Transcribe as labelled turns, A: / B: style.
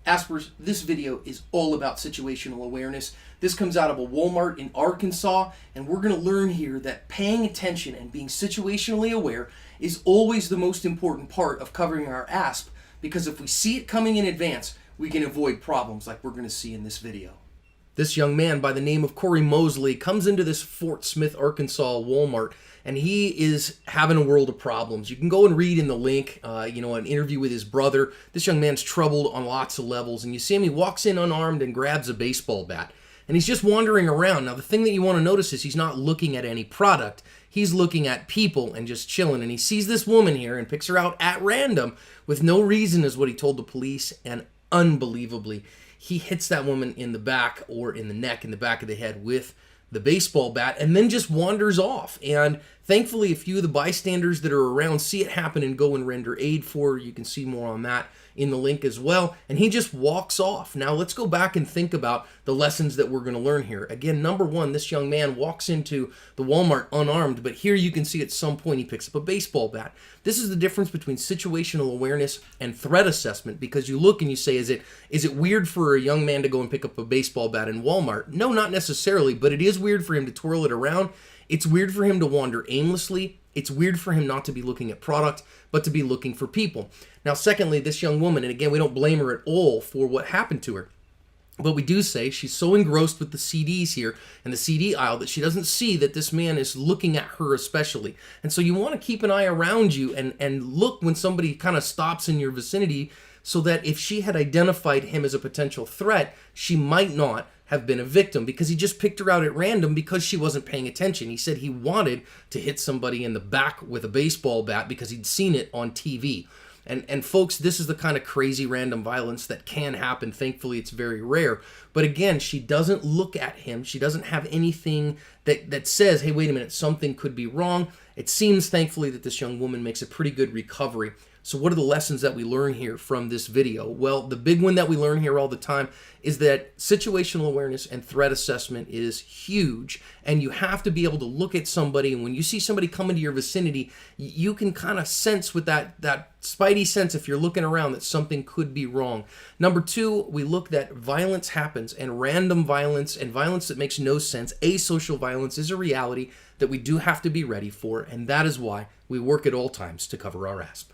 A: Aspers, this video is all about situational awareness. This comes out of a Walmart in Arkansas, and we're going to learn here that paying attention and being situationally aware is always the most important part of covering our ASP, because if we see it coming in advance, we can avoid problems like we're going to see in this video. This young man by the name of Corey Mosley comes into this Fort Smith, Arkansas Walmart, and he is having a world of problems. You can go and read in the link, an interview with his brother. This young man's troubled on lots of levels, and you see him, he walks in unarmed and grabs a baseball bat, and he's just wandering around. Now, the thing that you want to notice is he's not looking at any product. He's looking at people and just chilling, and he sees this woman here and picks her out at random with no reason, is what he told the police, and unbelievably, he hits that woman in the back or in the neck, in the back of the head with the baseball bat, and then just wanders off. And thankfully, a few of the bystanders that are around see it happen and go and render aid for her. You can see more on that in the link as well. And he just walks off. Now, let's go back and think about the lessons that we're going to learn here. Again, number one, this young man walks into the Walmart unarmed, but here you can see at some point he picks up a baseball bat. This is the difference between situational awareness and threat assessment, because you look and you say, is it weird for a young man to go and pick up a baseball bat in Walmart? No, not necessarily, but it is weird for him to twirl it around. It's weird for him to wander aimlessly. It's weird for him not to be looking at product, but to be looking for people. Now, secondly, this young woman, and again, we don't blame her at all for what happened to her, but we do say she's so engrossed with the CDs here and the CD aisle that she doesn't see that this man is looking at her especially. And so you want to keep an eye around you and look when somebody kind of stops in your vicinity, so that if she had identified him as a potential threat, she might not have been a victim, because he just picked her out at random because she wasn't paying attention. He said he wanted to hit somebody in the back with a baseball bat because he'd seen it on TV. And folks, this is the kind of crazy random violence that can happen. Thankfully, it's very rare. But again, she doesn't look at him. She doesn't have anything that says, hey, wait a minute, something could be wrong. It seems, thankfully, that this young woman makes a pretty good recovery. So what are the lessons that we learn here from this video? Well, the big one that we learn here all the time is that situational awareness and threat assessment is huge. And you have to be able to look at somebody, and when you see somebody come into your vicinity, you can kind of sense with that spidey sense, if you're looking around, that something could be wrong. Number two, we look that violence happens, and random violence and violence that makes no sense, asocial violence, is a reality that we do have to be ready for, and that is why we work at all times to cover our ASP.